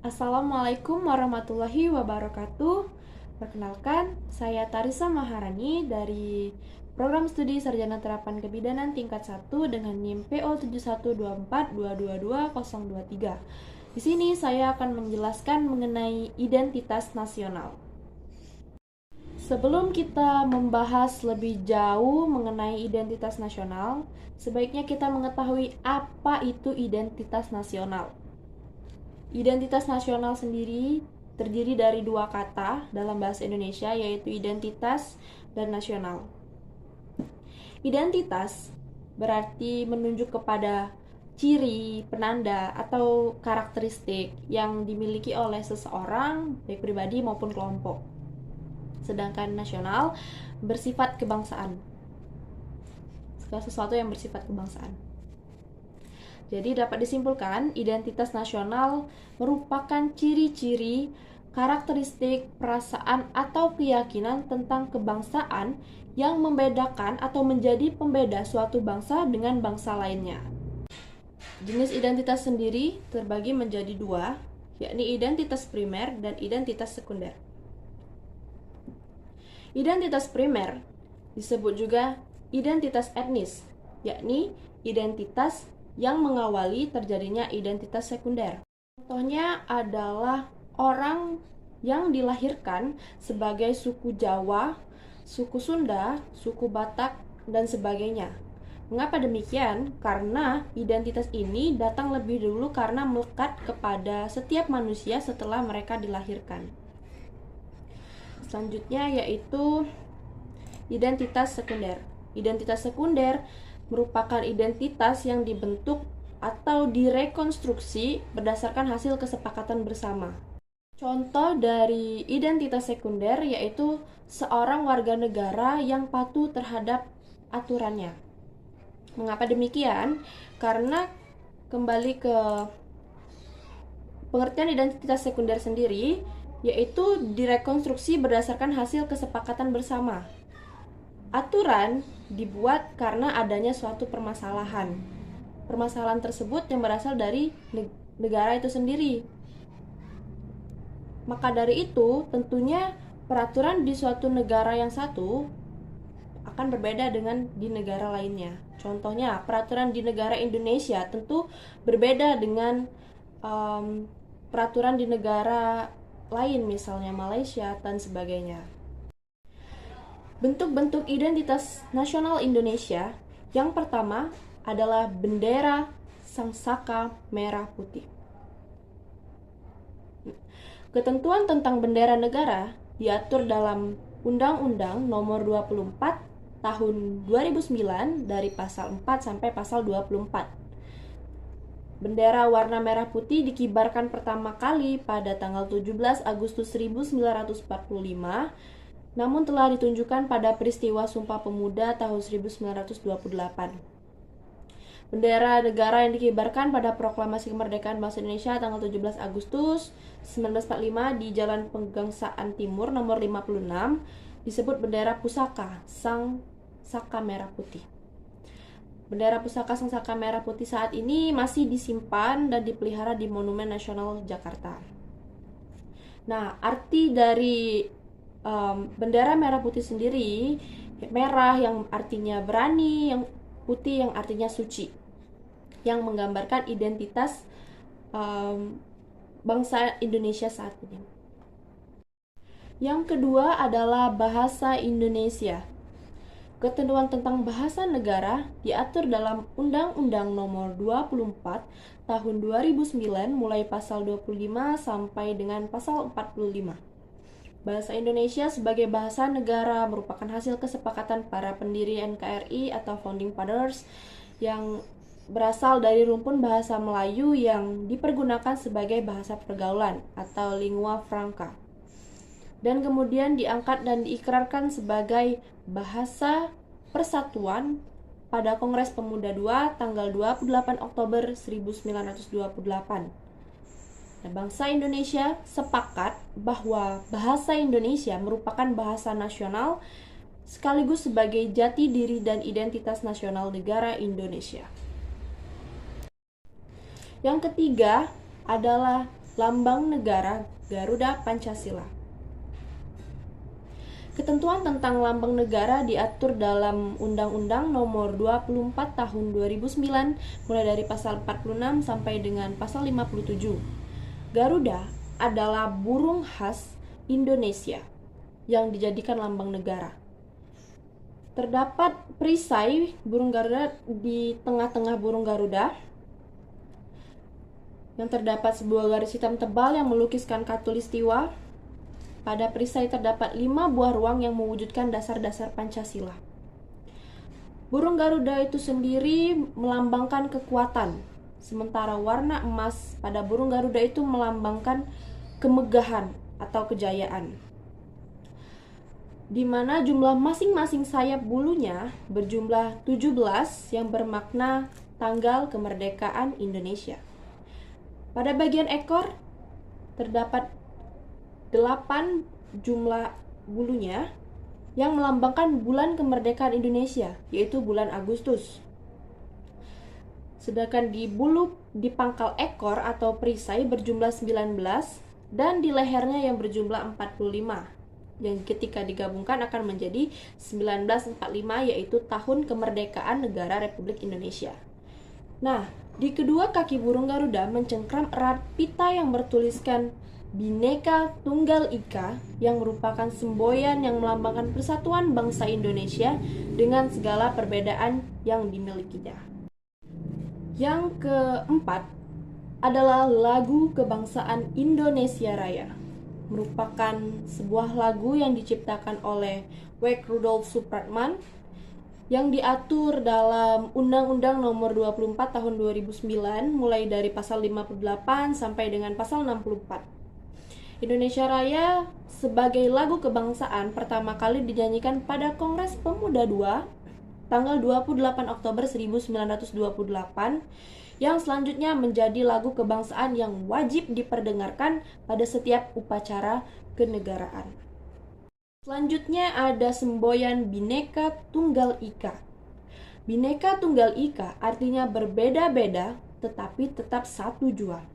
Assalamualaikum warahmatullahi wabarakatuh. Perkenalkan, saya Tarisa Maharani dari Program Studi Sarjana Terapan Kebidanan tingkat 1 dengan NIM PO 7124222023. Di sini saya akan menjelaskan mengenai identitas nasional. Sebelum kita membahas lebih jauh mengenai identitas nasional, sebaiknya kita mengetahui apa itu identitas nasional. Identitas nasional sendiri terdiri dari dua kata dalam bahasa Indonesia, yaitu identitas dan nasional. Identitas berarti menunjuk kepada ciri, penanda, atau karakteristik yang dimiliki oleh seseorang, baik pribadi maupun kelompok. Sedangkan nasional bersifat kebangsaan. Segala sesuatu yang bersifat kebangsaan. Jadi dapat disimpulkan, identitas nasional merupakan ciri-ciri, karakteristik, perasaan, atau keyakinan tentang kebangsaan yang membedakan atau menjadi pembeda suatu bangsa dengan bangsa lainnya. Jenis identitas sendiri terbagi menjadi dua, yakni identitas primer dan identitas sekunder. Identitas primer disebut juga identitas etnis, yakni identitas yang mengawali terjadinya identitas sekunder. Contohnya adalah orang yang dilahirkan sebagai suku Jawa, suku Sunda, suku Batak, dan sebagainya. Mengapa demikian? Karena identitas ini datang lebih dulu karena melekat kepada setiap manusia setelah mereka dilahirkan. Selanjutnya yaitu identitas sekunder. Identitas sekunder merupakan identitas yang dibentuk atau direkonstruksi berdasarkan hasil kesepakatan bersama. Contoh dari identitas sekunder yaitu seorang warga negara yang patuh terhadap aturannya. Mengapa demikian? Karena kembali ke pengertian identitas sekunder sendiri, yaitu direkonstruksi berdasarkan hasil kesepakatan bersama. Aturan dibuat karena adanya suatu permasalahan. Permasalahan tersebut yang berasal dari negara itu sendiri. Maka dari itu, tentunya peraturan di suatu negara yang satu akan berbeda dengan di negara lainnya. Contohnya, peraturan di negara Indonesia tentu berbeda dengan peraturan di negara lain, misalnya Malaysia dan sebagainya. Bentuk-bentuk identitas nasional Indonesia yang pertama adalah bendera sangsaka merah putih. Ketentuan tentang bendera negara diatur dalam Undang-Undang Nomor 24 Tahun 2009 dari pasal 4 sampai pasal 24. Bendera warna merah putih dikibarkan pertama kali pada tanggal 17 Agustus 1945, namun telah ditunjukkan pada peristiwa Sumpah Pemuda tahun 1928. Bendera negara yang dikibarkan pada Proklamasi Kemerdekaan Bangsa Indonesia tanggal 17 Agustus 1945 di Jalan Pegangsaan Timur nomor 56 disebut bendera pusaka Sang Saka Merah Putih. Bendera pusaka Sang Saka Merah Putih saat ini masih disimpan dan dipelihara di Monumen Nasional Jakarta. Nah, arti dari bendera merah putih sendiri, merah yang artinya berani, yang putih yang artinya suci, yang menggambarkan identitas bangsa Indonesia saat ini. Yang kedua adalah bahasa Indonesia. Ketentuan tentang bahasa negara diatur dalam Undang-Undang Nomor 24 Tahun 2009 mulai pasal 25 sampai dengan pasal 45. Bahasa Indonesia sebagai bahasa negara merupakan hasil kesepakatan para pendiri NKRI atau Founding Fathers yang berasal dari rumpun bahasa Melayu yang dipergunakan sebagai bahasa pergaulan atau lingua franca, dan kemudian diangkat dan diikrarkan sebagai bahasa persatuan pada Kongres Pemuda II tanggal 28 Oktober 1928. Bangsa Indonesia sepakat bahwa bahasa Indonesia merupakan bahasa nasional sekaligus sebagai jati diri dan identitas nasional negara Indonesia. Yang ketiga adalah Lambang Negara Garuda Pancasila. Ketentuan tentang lambang negara diatur dalam Undang-Undang Nomor 24 Tahun 2009 mulai dari pasal 46 sampai dengan pasal 57. Garuda adalah burung khas Indonesia yang dijadikan lambang negara. Terdapat perisai burung Garuda di tengah-tengah burung Garuda yang terdapat sebuah garis hitam tebal yang melukiskan khatulistiwa. Pada perisai terdapat 5 buah ruang yang mewujudkan dasar-dasar Pancasila. Burung Garuda itu sendiri melambangkan kekuatan, sementara warna emas pada burung Garuda itu melambangkan kemegahan atau kejayaan. Di mana jumlah masing-masing sayap bulunya berjumlah 17 yang bermakna tanggal kemerdekaan Indonesia. Pada bagian ekor terdapat 8 jumlah bulunya yang melambangkan bulan kemerdekaan Indonesia, yaitu bulan Agustus. Sedangkan di pangkal ekor atau perisai berjumlah 19 dan di lehernya yang berjumlah 45, yang ketika digabungkan akan menjadi 1945, yaitu tahun kemerdekaan negara Republik Indonesia. Nah, di kedua kaki burung Garuda mencengkram erat pita yang bertuliskan Bhinneka Tunggal Ika, yang merupakan semboyan yang melambangkan persatuan bangsa Indonesia dengan segala perbedaan yang dimilikinya. Yang keempat adalah lagu kebangsaan Indonesia Raya, merupakan sebuah lagu yang diciptakan oleh W. Rudolf Supratman yang diatur dalam Undang-Undang Nomor 24 Tahun 2009 mulai dari pasal 58 sampai dengan pasal 64. Indonesia Raya sebagai lagu kebangsaan pertama kali dinyanyikan pada Kongres Pemuda II tanggal 28 Oktober 1928, yang selanjutnya menjadi lagu kebangsaan yang wajib diperdengarkan pada setiap upacara kenegaraan. Selanjutnya ada semboyan Bhinneka Tunggal Ika. Bhinneka Tunggal Ika artinya berbeda-beda tetapi tetap satu jua.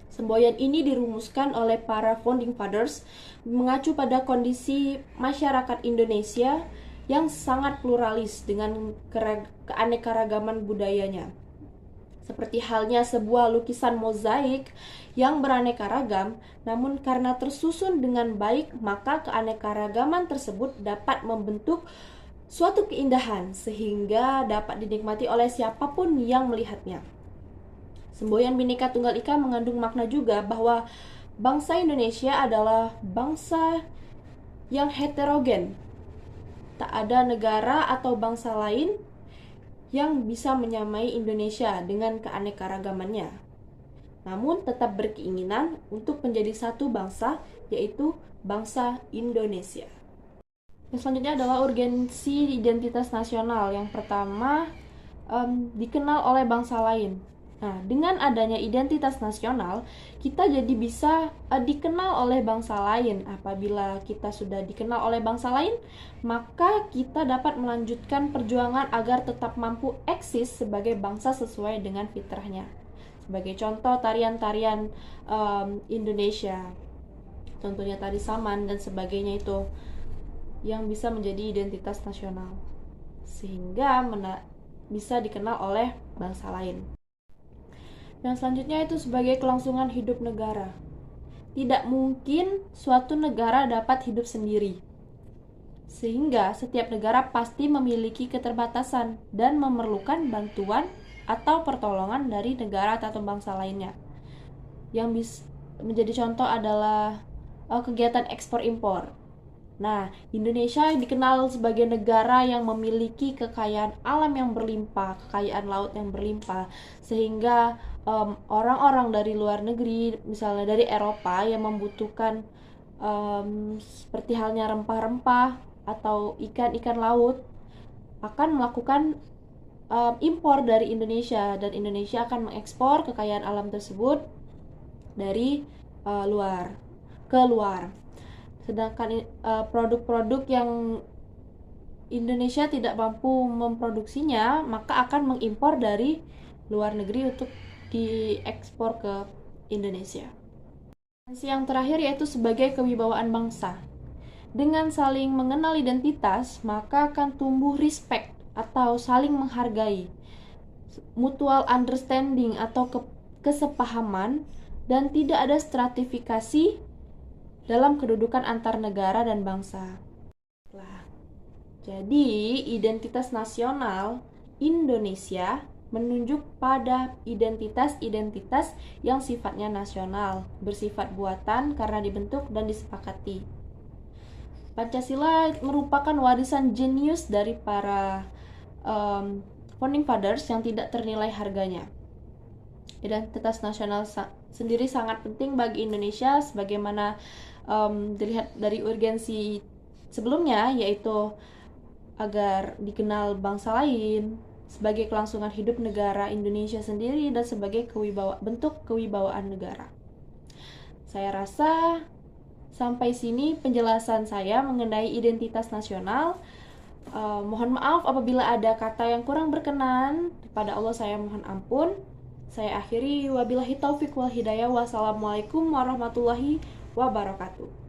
Semboyan ini dirumuskan oleh para founding fathers mengacu pada kondisi masyarakat Indonesia yang sangat pluralis dengan keanekaragaman budayanya. Seperti halnya sebuah lukisan mozaik yang beraneka ragam, namun karena tersusun dengan baik, maka keanekaragaman tersebut dapat membentuk suatu keindahan sehingga dapat dinikmati oleh siapapun yang melihatnya. Semboyan Bhinneka Tunggal Ika mengandung makna juga bahwa bangsa Indonesia adalah bangsa yang heterogen. Tak ada negara atau bangsa lain yang bisa menyamai Indonesia dengan keanekaragamannya. Namun tetap berkeinginan untuk menjadi satu bangsa, yaitu bangsa Indonesia. Yang selanjutnya adalah urgensi identitas nasional. Yang pertama, dikenal oleh bangsa lain. Nah, dengan adanya identitas nasional, kita jadi bisa dikenal oleh bangsa lain. Apabila kita sudah dikenal oleh bangsa lain, maka kita dapat melanjutkan perjuangan agar tetap mampu eksis sebagai bangsa sesuai dengan fitrahnya. Sebagai contoh, tarian-tarian Indonesia, contohnya tari saman dan sebagainya, itu yang bisa menjadi identitas nasional, sehingga bisa dikenal oleh bangsa lain. Yang selanjutnya itu sebagai kelangsungan hidup negara. Tidak mungkin suatu negara dapat hidup sendiri, sehingga setiap negara pasti memiliki keterbatasan dan memerlukan bantuan atau pertolongan dari negara atau bangsa lainnya. Yang menjadi contoh adalah kegiatan ekspor impor. Nah, Indonesia dikenal sebagai negara yang memiliki kekayaan alam yang berlimpah, kekayaan laut yang berlimpah, sehingga orang-orang dari luar negeri, misalnya dari Eropa yang membutuhkan seperti halnya rempah-rempah atau ikan-ikan laut, akan melakukan impor dari Indonesia, dan Indonesia akan mengekspor kekayaan alam tersebut dari ke luar. Sedangkan produk-produk yang Indonesia tidak mampu memproduksinya, maka akan mengimpor dari luar negeri untuk diekspor ke Indonesia. Yang terakhir yaitu sebagai kewibawaan bangsa. Dengan saling mengenal identitas, maka akan tumbuh respect atau saling menghargai, mutual understanding atau kesepahaman, dan tidak ada stratifikasi dalam kedudukan antar negara dan bangsa. Jadi, identitas nasional Indonesia menunjuk pada identitas-identitas yang sifatnya nasional, bersifat buatan karena dibentuk dan disepakati. Pancasila merupakan warisan jenius dari para founding fathers yang tidak ternilai harganya. Identitas nasional sendiri sangat penting bagi Indonesia, sebagaimana dilihat dari urgensi sebelumnya, yaitu agar dikenal bangsa lain, sebagai kelangsungan hidup negara Indonesia sendiri, dan sebagai bentuk kewibawaan negara. Saya rasa sampai sini penjelasan saya mengenai identitas nasional. Mohon maaf apabila ada kata yang kurang berkenan. Kepada Allah saya mohon ampun. Saya akhiri, wabillahi taufiq wal hidayah. Wassalamualaikum warahmatullahi wabarakatuh.